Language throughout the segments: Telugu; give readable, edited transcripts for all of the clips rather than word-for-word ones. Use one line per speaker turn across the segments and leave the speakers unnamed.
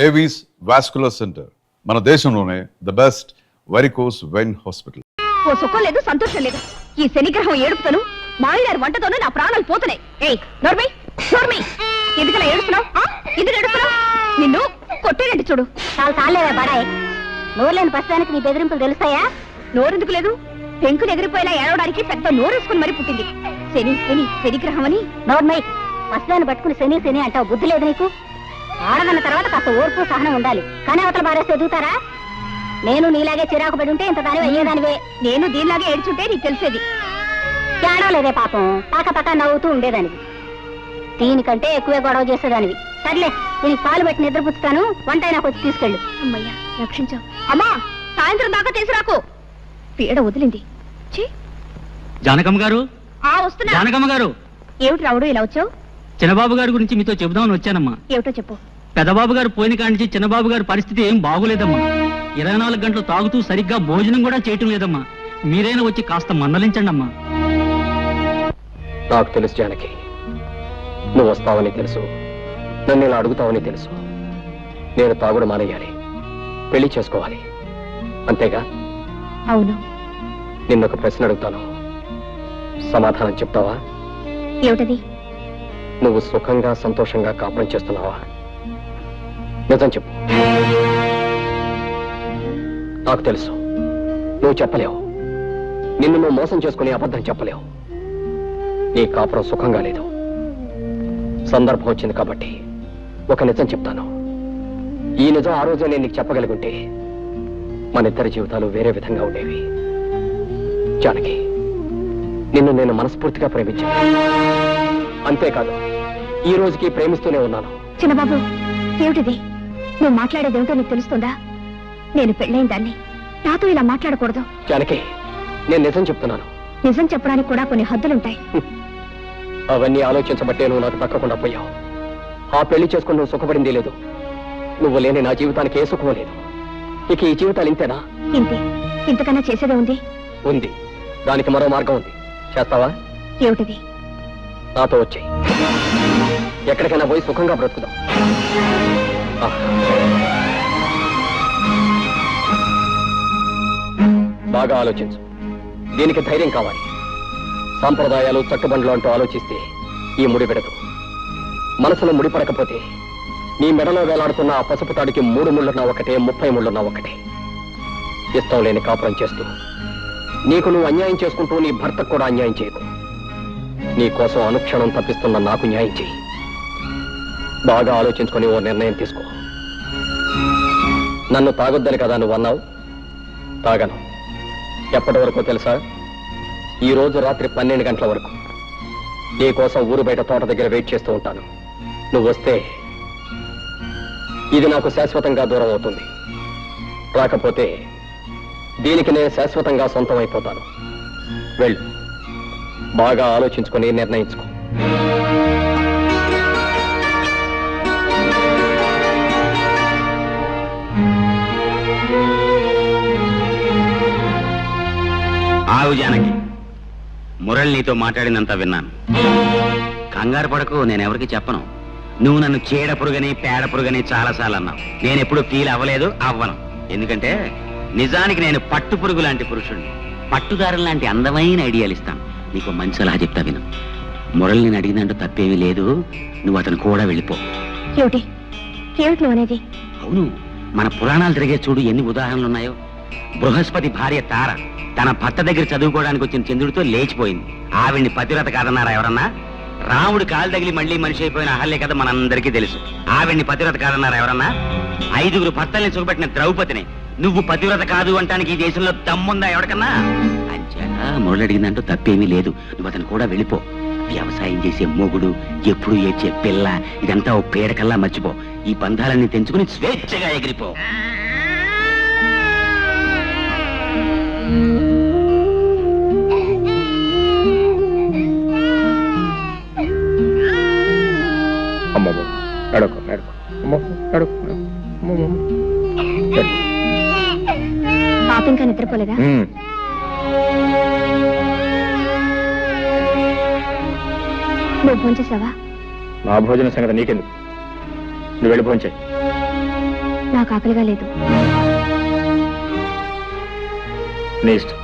ఏవీస్ వాస్కులర్ సెంటర్ మన దేశంలోనే the best varicose vein hospital.
ఓ సుఖం లేదు, సంతోషం లేదు. ఈ శనిగ్రహం ఏడుపుతోను మాయదారి వంటతోనూ నా ప్రాణాలు పోతున్నాయి. ఏయ్ నోర్మి నోర్మి, ఎందుకలా ఏడుస్తున్నావు? ఎందుకు ఏడుస్తున్నావు? నిన్ను కొట్టేనండి చూడు.
చాలా చాలేదా బడాయ్, నోరులేని ప్రస్తుతానికి నీ బెదిరింపులు తెలుస్తాయా?
నోరెందుకు లేదు? పెంకులు ఎగిరిపోయేలా ఏడవడానికి పెద్ద నోరేసుకుని మరీ పుట్టింది. శని శని శనిగ్రహం అని.
నోర్మై, ప్రస్తుతాన్ని పట్టుకుని శని శని అంటావు, బుద్ధి లేదు నీకు? ఆడదన్న తర్వాత కాస్త ఓర్పు సహనం ఉండాలి, కానీ అవతల బారేస్తే ఎదుగుతారా? నేను నీలాగే చిరాకు పడి ఉంటే ఇంత దాని అయ్యేదానివే.
నేను దీనిలాగే ఏడ్చుంటే నీకు తెలిసేది.
ఏడవలేదే పాపం, పక్క నవ్వుతూ ఉండేదానివి. దీనికంటే ఎక్కువే గొడవ చేసేదానివి. సర్లే, దీనికి పాలు పెట్టి నిద్రపుచ్చుతాను, వంట నాకు వచ్చి తీసుకెళ్ళు.
అమ్మయ్యా రక్షించావు. అమ్మా సాయంత్రం దాకా తీసుకురాకు, పీడ వదిలింది.
జానకమ్మ గారు,
వస్తున్నా.
జానకమ్మ గారు.
ఏమిటి రావుడు ఇలా వచ్చావు?
చిన్నబాబు గారి గురించి మీతో చెబుదామని వచ్చానమ్మా.
ఏమిటో చెప్పు.
పెద్దబాబు గారు పోయిన కాడి నుంచి చిన్నబాబు గారి పరిస్థితి ఏం బాగులేదమ్మా. 24 గంటలు తాగుతూ సరిగ్గా భోజనం కూడా చేయటం లేదమ్మా. మీరైనా వచ్చి కాస్త మందలించండి అమ్మా.
నాకు తెలుసు జానకి, నువ్వు వస్తావని తెలుసు, నన్ను ఇలా అడుగుతావని తెలుసు. నేను తాగుడు మానేయాలి, పెళ్లి చేసుకోవాలి, అంతేగా?
అవును.
నిన్నొక ప్రశ్న అడుగుతాను, సమాధానం చెప్తావా?
ఏమిటది?
నువ్వు సుఖంగా సంతోషంగా కాపురం చేస్తున్నావా? నిజం చెప్పు. నాకు తెలుసు నువ్వు చెప్పలేవు, నిన్ను నువ్వు మోసం చేసుకుని అబద్ధం చెప్పలేవు. నీ కాపురం సుఖంగా లేదు. సందర్భం వచ్చింది కాబట్టి ఒక నిజం చెప్తాను. ఈ నిజం ఆ రోజే నేను నీకు చెప్పగలిగుంటే మన ఇద్దరి జీవితాలు వేరే విధంగా ఉండేవి. జానకి, నిన్ను నేను మనస్ఫూర్తిగా ప్రేమించాను, అంతేకాదు ఈ రోజుకి ప్రేమిస్తూనే ఉన్నాను.
చిన్నబాబు, ఏమిటిది? నువ్వు మాట్లాడేదేమిటో నీకు తెలుస్తుందా? నేను పెళ్ళైన దాన్ని, నాతో ఇలా మాట్లాడకూడదు.
జానకి, నేను నిజం చెప్తున్నాను.
నిజం చెప్పడానికి కూడా కొన్ని హద్దులుంటాయి.
అవన్నీ ఆలోచించబట్టే నువ్వు నాకు తక్కకుండా పోయావు. ఆ పెళ్లి చేసుకుని నువ్వు సుఖపడింది లేదు. నువ్వు లేని నా జీవితానికి ఏ సుఖం లేదు. ఇక ఈ జీవితాలు ఇంతేనా?
ఇంతే. ఇంతకన్నా చేసేదే ఉంది?
ఉంది. దానికి మరో మార్గం ఉంది. చేస్తావా?
ఏమిటిది?
నాతో వచ్చేయి, ఎక్కడికైనా పోయి సుఖంగా బ్రతుకుదాం. బాగా ఆలోచించు. దీనికి ధైర్యం కావాలి. సాంప్రదాయాలు చట్టుబండ్లు అంటూ ఆలోచిస్తే ఈ ముడి పెడదు. మనసులో ముడిపడకపోతే నీ మెడలో వేలాడుతున్న ఆ పసుపు తాడికి 3 ముళ్ళున్నా ఒకటే, 30 ముళ్ళున్నా ఒకటే. ఇష్టం లేని కాపురం చేస్తూ నీకు నువ్వు అన్యాయం చేసుకుంటూ నీ భర్తకు కూడా అన్యాయం చేయకు. నీ కోసం అనుక్షణం తప్పిస్తున్న నాకు న్యాయం చేయి. బాగా ఆలోచించుకొని ఓ నిర్ణయం తీసుకో. నన్ను తాగొద్దని కదా నువ్వు అన్నావు. తాగను. ఎప్పటి వరకు తెలుసా? ఈ రోజు రాత్రి 12 గంటల వరకు నీ కోసం ఊరు బయట తోట దగ్గర వెయిట్ చేస్తూ ఉంటాను. నువ్వు వస్తే ఇది నాకు శాశ్వతంగా దూరం అవుతుంది. రాకపోతే దీనికి నేను శాశ్వతంగా సొంతం అయిపోతాను. వెళ్ళు, బాగా ఆలోచించుకొని నిర్ణయించుకో.
ఆగు జానకి, మురళి నీతో మాట్లాడినంత విన్నాను. కంగారు పడకు, నేనెవరికి చెప్పను. నువ్వు నన్ను చీడ పురుగని పేడ పురుగని చాలాసార్లు అన్నావు. నేనెప్పుడు ఫీల్ అవ్వలేదు, అవ్వను. ఎందుకంటే నిజానికి నేను పట్టు పురుగు లాంటి పురుషుణ్ణి. పట్టుదారులు లాంటి అందమైన ఐడియాలు ఇస్తాను. నీకు మంచి సలహా చెప్తా విను. మురళి నేను అడిగినంటూ తప్పేమీ లేదు. నువ్వు అతను కూడా వెళ్ళిపో.
ఏమిటి ఏమిటి నువ్వు అనేది?
అవును, మన పురాణాలు తిరిగే చూడు ఎన్ని ఉదాహరణలు ఉన్నాయో. బృహస్పతి భార్య తార తన భర్త దగ్గర చదువుకోవడానికి వచ్చిన చంద్రుడితో లేచిపోయింది. ఆవిడ్ని పతివ్రత కాదన్నారా ఎవరన్నా? రాముడు కాలు తగిలి మళ్ళీ మనిషి అయిపోయిన అహల్య కథ మనందరికీ తెలుసు. ఆవిడ్ని పతివ్రత కాదన్నారా ఎవరన్నా? 5గురు భర్తల్ని సుఖపెట్టిన ద్రౌపదిని నువ్వు పతివ్రత కాదు అంటానికి ఈ దేశంలో దమ్ముందా ఎవరికన్నా? అంచేత మురళి అడిగిందంటూ తప్పేమీ లేదు. నువ్వు అతను కూడా వెళ్ళిపో. వ్యవసాయం చేసే మొగుడు, ఎప్పుడు ఏడ్చే పిల్ల, ఇదంతా ఓ పేడకల్లా మర్చిపో. ఈ బంధాలన్నీ తెంచుకుని స్వేచ్ఛగా ఎగిరిపో.
పాప ఇంకా నిద్రపోలేదా? నువ్వు భోంచేసావా?
నా భోజన సంగతి నీకెందుకు? నువ్వు వెళ్ళి భోంచేయి.
నాకు ఆకలిగా లేదు.
నీ ఇష్టం.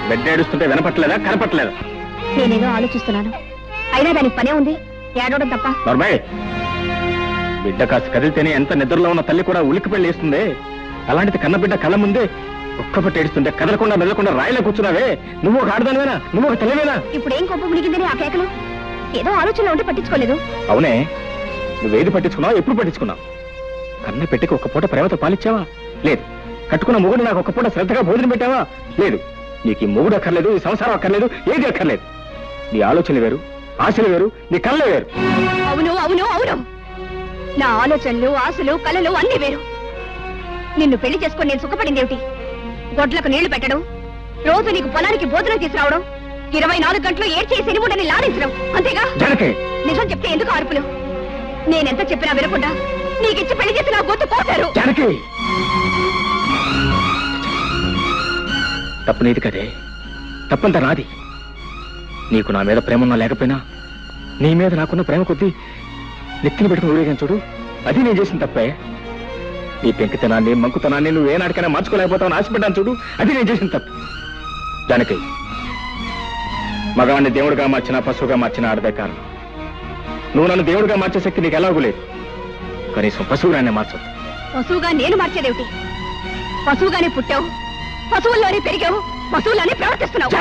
బిడ్డ ఏడుస్తుంటే వినపట్లేదా కనపట్లేదా?
నేనేదో ఆలోచిస్తున్నాను. అయినా దానికి పనే ఉంది ఏడవడం తప్ప.
నర్మయ్, బిడ్డ కాస్త కదిలితేనే ఎంత నిద్రలో ఉన్న తల్లి కూడా ఉలిక్కి పెళ్లి వేస్తుంది. అలాంటిది కన్న బిడ్డ కళ్ళ ముందే ఒక్కపట్టి ఏడుస్తుంటే కదలకుండా మెదలకుండా రాయిలా కూర్చున్నావే. నువ్వు ఒక ఆడదానివేనా? నువ్వు ఒక తెలివేనా?
ఇప్పుడు ఏం కోపం మునిగిందని ఆ కేకలు? ఏదో ఆలోచనలో ఉంటే పట్టించుకోలేదు.
అవునే, నువ్వేది పట్టించుకున్నావు? ఎప్పుడు పట్టించుకున్నావు? కన్న పెట్టికి ఒక్క పూట ప్రేమతో పాలిచ్చావా? లేదు. కట్టుకున్న మొగుడు నాకు ఒక్క పూట శ్రద్ధగా భోజనం పెట్టావా? లేదు. నీకు ఈ మొగుడు అక్కర్లేదు, ఈ సంసారం అక్కర్లేదు, ఏది అక్కర్లేదు. నీ ఆలోచనలు వేరు, ఆశలు వేరు, నీ కళ్ళే వేరు.
అవును అవును అవును, నా ఆలోచనలు ఆశలు కలలు అన్ని వేరు. నిన్ను పెళ్లి చేసుకుని నేను సుఖపడిందేమిటి? గొడ్లకు నీళ్లు పెట్టడం, రోజు నీకు పొలానికి భోజనం తీసుకురావడం, 24 గంటలు ఏడ్చే శనిముడని లాలించడం, అంతేగా? నిజం చెప్తే ఎందుకు అరుపులు? నేనెంత చెప్పినా వినకుండా నీకిచ్చి పెళ్లి చేసి నా గొంతు కోసారు.
తప్పు నీది కదే, తప్పంతా నాది. నీకు నా మీద ప్రేమ ఉన్నా లేకపోయినా నీ మీద నాకున్న ప్రేమ కొద్దీ నెత్తిని పెట్టుకుని ఊరేగాను చూడు, అది నేను చేసిన తప్పే. నీ పెంకితనాన్ని మంకుతనాన్ని నువ్వు ఏనాటికైనా మార్చుకోలేకపోతావు ఆశపడ్డాను చూడు, అది నేను చేసిన తప్పు. దానికి మగవాడిని దేవుడిగా మార్చినా పశువుగా మార్చినా ఆడదే కారణం. నువ్వు నన్ను దేవుడిగా మార్చే శక్తి నీకు ఎలాగూ లేదు. కనీసం పశువుగానే మార్చదు.
పశువుగా నేను మార్చేదేమిటి? పశువుగానే పుట్టావు, పశువుల్లోనే పెరిగావు, పశువుల్లోనే ప్రవర్తిస్తున్నావు.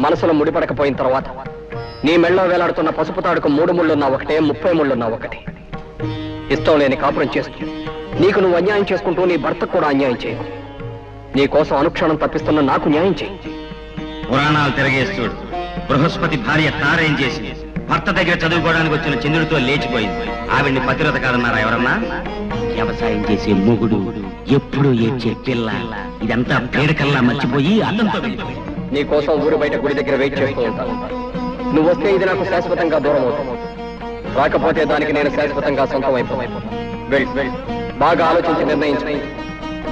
మనసులో ముడిపడకపోయిన తర్వాత నీ మెళ్ళో వేలాడుతున్న పసుపు తాడుకు 3 ముళ్ళున్నా ఒకటే, 30 ముళ్ళున్నా ఒకటే. ఇష్టం లేని కాపురం చేస్తూ నీకు నువ్వు అన్యాయం చేసుకుంటూ నీ భర్తకు కూడా అన్యాయం చేయవు. నీ కోసం అనుక్షణం తప్పిస్తున్న నాకు న్యాయం చేయి.
పురాణాలు తిరగేస్తుడు బృహస్పతి భార్య తారేం చేసి భర్త దగ్గర చదువుకోవడానికి వచ్చిన చంద్రుడితో లేచిపోయింది. ఆవిడ్ని పతివ్రత కాదన్నారా ఎవరన్నా? వ్యవసాయం చేసే మొగుడు, ఎప్పుడు ఏడ్చే పిల్ల, ఇదంతా పేడకల్లా మర్చిపోయి అల్లంతో వెళ్ళిపోయింది.
నీ కోసం ఊరు బయట గుడి దగ్గర వెయిట్ చేస్తూ ఉంటాను. నువ్వు వస్తే ఇది నాకు శాశ్వతంగా దూరం అవుతావు, రాకపోతే దానికి నేను శాశ్వతంగా సొంతం అయిపోతాను. వెళ్ళు. బాగా ఆలోచించి నిర్ణయించు.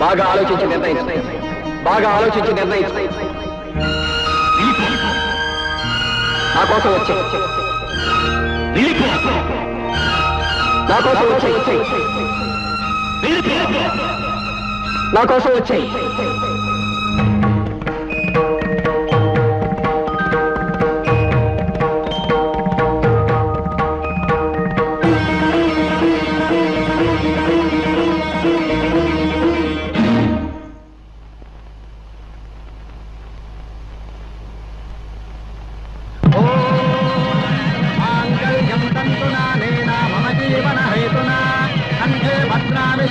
బాగా ఆలోచించి నిర్ణయించు. బాగా ఆలోచించి నిర్ణయించు. నా కోసం వచ్చి నా కోసం వచ్చి నా కోసం వచ్చాయి.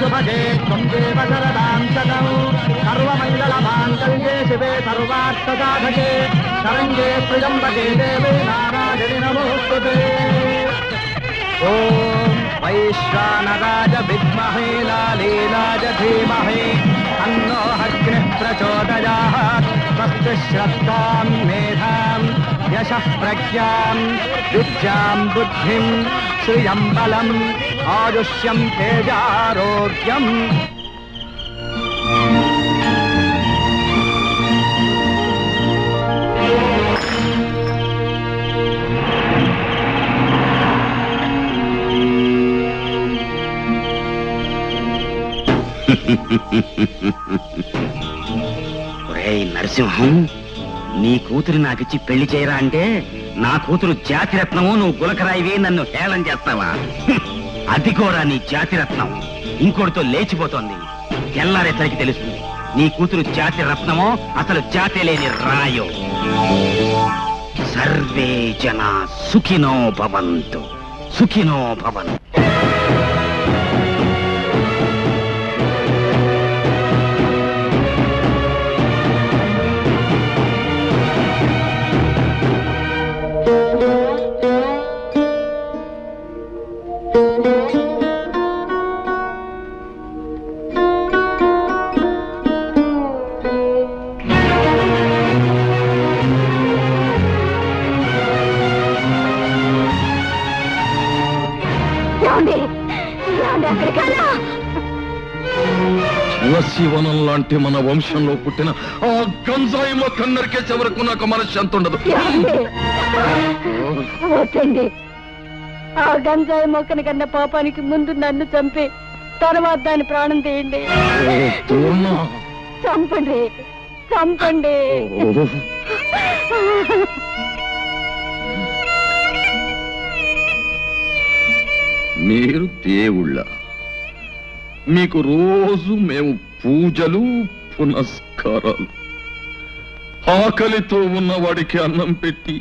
శుభగే త్వం దేవ శరదాం శతం సర్వమంగళ మాంగళ్యే శివే సర్వార్థ సాధకే శరణ్యే త్ర్యంబకే దేవే నారాయణి నమోస్తుతే. ఓం వైశ్వానరాయ విద్మహే లాలీలాయ ధీమహి తన్నో అగ్నిః ప్రచోదయాత్. స్వస్తి శ్రద్ధాం మేధాం యశః ప్రజ్ఞాం విద్యాం బుద్ధిం శ్రియం బలం ఆయుష్యం తేజారోగ్యం.
రేయ్ నరసింహం, నీ కూతురు నాకిచ్చి పెళ్లి చేయరా అంటే నా కూతురు జాతిరత్నము, నువ్వు గులకరాయివి, నన్ను హేళన చేస్తావా? అది కూడా నీ జాతిరత్నం ఇంకోటితో లేచిపోతోంది. తెల్లారేసరికి తెలుస్తుంది నీ కూతురు జాతి రత్నమో అసలు జాతి లేని రాయో. సర్వే జన సుఖినో భవంతు, సుఖినో భవంతు.
శివశివనం లాంటి మన వంశంలో పుట్టిన ఆ గంజాయి మొక్క నరికేసే వరకు నాకు మనశ్శాంతి ఉండదు.
వద్దండి, ఆ గంజాయి మొక్కని కన్నా పాపానికి ముందు నన్ను చంపి తర్వాత దాని ప్రాణం తీయండి. చంపండి, చంపండి.
మీరు దేవుళ్ళ, మీకు రోజు మేము పూజలు పునస్కారాలు. ఆకలితో ఉన్నవాడికి అన్నం పెట్టి,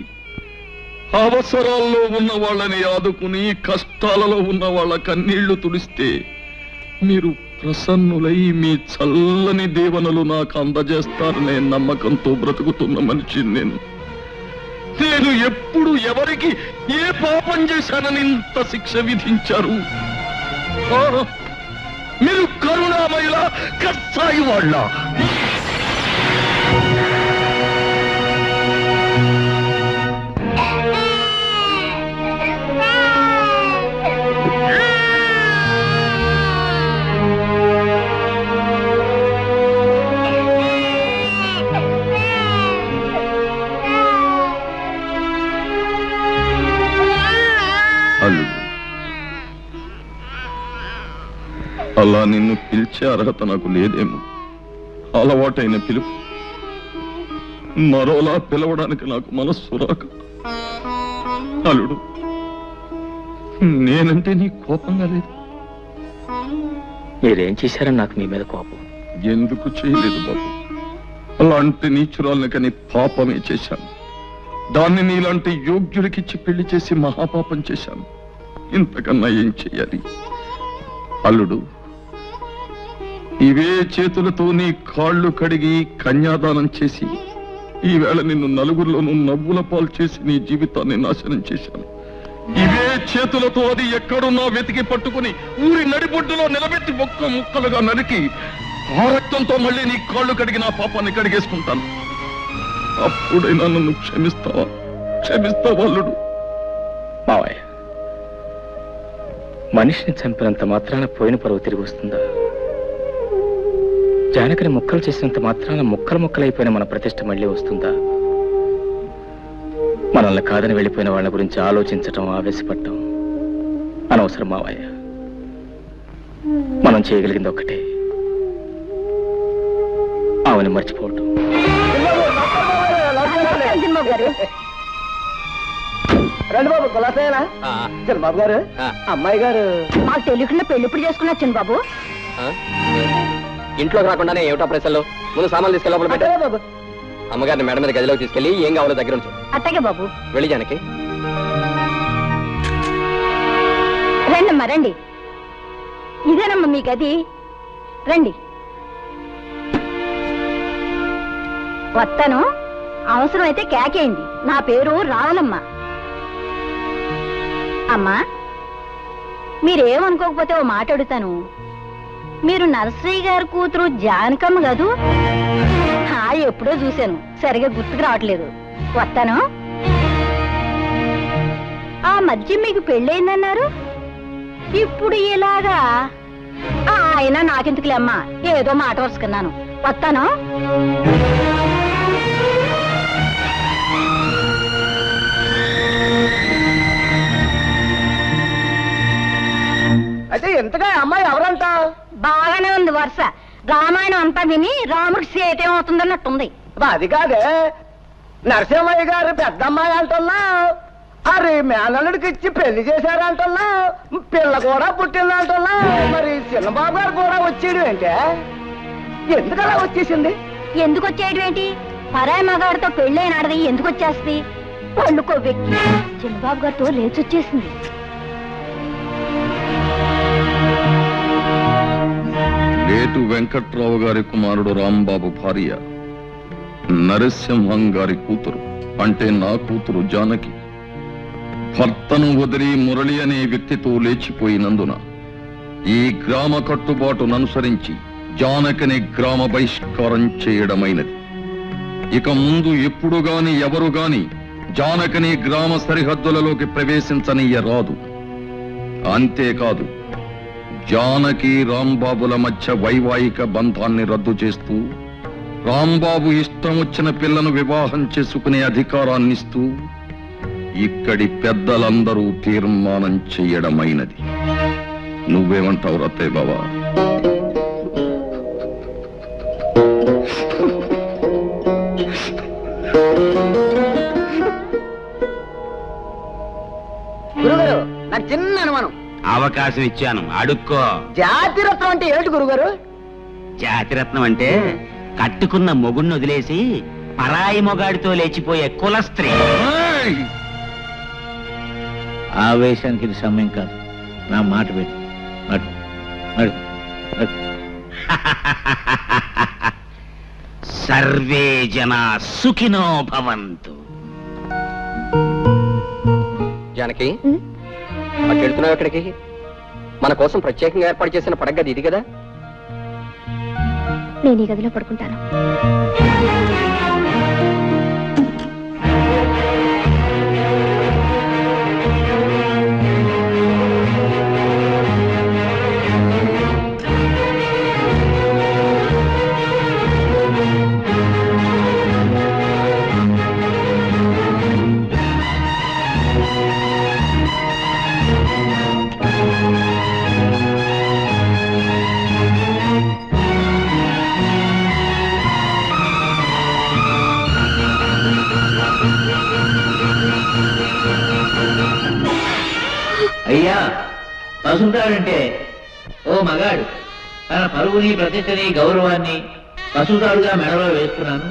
అవసరాల్లో ఉన్న వాళ్ళని ఆదుకుని, కష్టాలలో ఉన్న వాళ్ళ కన్నీళ్లు తుడిస్తే మీరు ప్రసన్నులై మీ చల్లని దీవెనలు నాకు అందజేస్తారనే నమ్మకంతో బ్రతుకుతున్న మనిషిని నేను. నేను ఎప్పుడు ఎవరికి ఏ పాపం చేశానని ఇంత శిక్ష విధించారు? మీరు కరుణామయుల, కష్టాయి వాళ్ళ. అలా నిన్ను పిలిచే అర్హత నాకు లేదేమో. అలవాటైన పిలుపు మరోలా పిలవడానికి నాకు మనస్సు రాక. అల్లుడు, నేనంటే నీ కోపంగా లేదు.
మీరేం చేశారని నాకు మీ మీద కోపం?
ఎందుకు చేయలేదు బాబు. అలాంటి నీచురాల్ని కని పాపమే చేశాను. దాన్ని నీలాంటి యోగ్యుడికిచ్చి పెళ్లి చేసి మహాపాపం చేశాను. ఇంతకన్నా ఏం చెయ్యాలి? అల్లుడు, ఇవే చేతులతో నీ కాళ్ళు కడిగి కన్యాదానం చేసి ఈవేళ నిన్ను నలుగురిలోనూ నవ్వుల పాలు చేసి నీ జీవితాన్ని నాశనం చేశాను. ఇవే చేతులతో అది ఎక్కడున్నా వెతికి పట్టుకుని ఊరి నడిబొడ్డులో నిలబెట్టి ఒక్క ముక్కలుగా నరికి ఆ రక్తంతో మళ్ళీ నీ కాళ్ళు కడిగి నా పాపాన్ని కడిగేసుకుంటాను. అప్పుడైనా నన్ను క్షమిస్తావా? క్షమిస్తావా అల్లుడు?
మావయ్య, మనిషిని చంపినంత మాత్రాన పోయిన పరువు తిరిగి వస్తుందా? జానకిని ముక్కలు చేసినంత మాత్రాన ముక్కలు ముక్కలైపోయిన మన ప్రతిష్ట మళ్ళీ వస్తుందా? మనల్ని కాదని వెళ్ళిపోయిన వాళ్ళ గురించి ఆలోచించటం, ఆవేశపడటం అనవసరం మావయ్య. మనం చేయగలిగింది ఒక్కటే, ఆమెను మర్చిపోవటం.
రండి బాబు, కులాసేనా? చిన్నబాబు గారు, అమ్మాయి గారు.
మాకు తెలియకుండా పెళ్లి ఇప్పుడు చేసుకున్నా చిన్నబాబు.
ఇంట్లోకి రాకుండానే ఏమిటా ప్రశ్నలు? ముందు సామాన్లు తీసుకెళ్ళి లోపల పెట్టు.
బాబు,
అమ్మగారిని మేడం మీద గదిలోకి తీసుకెళ్ళి ఏం కావాలో దగ్గర ఉంచు.
అట్టగే బాబు.
వెళ్ళి జానకి.
రండమ్మా, రండి. ఇదేనమ్మా మీ గది, రండి. వస్తాను, అవసరమైతే కేకేయండి. నా పేరు రావులమ్మ. అమ్మా, మీరేమనుకోకపోతే ఓ మాట అడుగుతాను. మీరు నర్సరీ గారి కూతురు జానకమ్మ కదూ? ఎప్పుడో చూశాను, సరిగా గుర్తుకు రావట్లేదు. వస్తాను. ఆ మధ్య మీకు పెళ్ళయిందన్నారు, ఇప్పుడు ఇలాగా? అయినా నాకెందుకులే అమ్మా, ఏదో మాట వరుసుకున్నాను. వస్తాను.
అయితే ఎంతగా అమ్మాయి ఎవరంట?
బాగానే ఉంది వరుస. రామాయణం అంతా విని రాముడికి సేటేమవుతుందన్నట్టుంది.
అది కాదే, నరసింహయ్య గారు పెద్దమ్మాయి అంటున్నా, అరే మేనల్లుడికి ఇచ్చి పెళ్లి చేశారంటున్నా, పిల్ల కూడా పుట్టిందంటున్నా, మరి చిన్నబాబు గారు కూడా వచ్చేయడం ఏంటే? ఎందుకలా వచ్చేసింది?
ఎందుకు వచ్చేయడం ఏంటి? పరాయి మగాడితో పెళ్ళైన ఆడది ఎందుకు వచ్చేస్తుంది? పళ్ళుకో వ్యక్తి చిన్నబాబు గారితో లేచొచ్చేసింది.
లేటు వెంకట్రావు గారి కుమారుడు రాంబాబు భార్య నరసింహం గారి కూతురు, అంటే నా కూతురు జానకి భర్తను వదిలి మురళి అనే వ్యక్తితో లేచిపోయినందున ఈ గ్రామ కట్టుబాటును అనుసరించి జానకిని గ్రామ బహిష్కారం చేయడమైనది. ఇక ముందు ఎప్పుడు గాని ఎవరు గాని జానకిని గ్రామ సరిహద్దులలోకి ప్రవేశించనీయరాదు. అంతేకాదు, జానకి రాంబాబుల మధ్య వైవాహిక బంధాన్ని రద్దు చేస్తూ రాంబాబు ఇష్టం వచ్చిన పిల్లను వివాహం చేసుకునే అధికారాన్నిస్తూ ఇక్కడి పెద్దలందరూ తీర్మానం చెయ్యడమైనది. నువ్వేమంటావు రత్తయ్య బావా?
గురుగారు, నాకు చిన్న అనుమానం.
అవకాశం ఇచ్చాను, అడుక్కో.
జాతిరత్నం అంటే ఏంటి గురుగారు?
జాతిరత్నం అంటే కట్టుకున్న మొగుణ్ణి వదిలేసి పరాయి మొగాడితో లేచిపోయే కుల స్త్రీ.
ఆవేశానికి ఇది సమయం కాదు. నా మాట పెట్టు. నడు, నడు, నడు.
సర్వే జనా సుఖినో భవంతు.
జానకి, అటు వెళ్తున్నావు ఎక్కడికి? మన కోసం ప్రత్యేకంగా ఏర్పాటు చేసిన పడగది ఇది కదా?
నేను ఈ గదిలో పడుకుంటాను.
అయ్యా, పసుతాడంటే ఓ మగాడు తన పరువుని, ప్రతిష్టని, గౌరవాన్ని పసుతాడుగా మెడలో వేస్తున్నాను.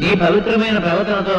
నీ పవిత్రమైన ప్రవర్తనతో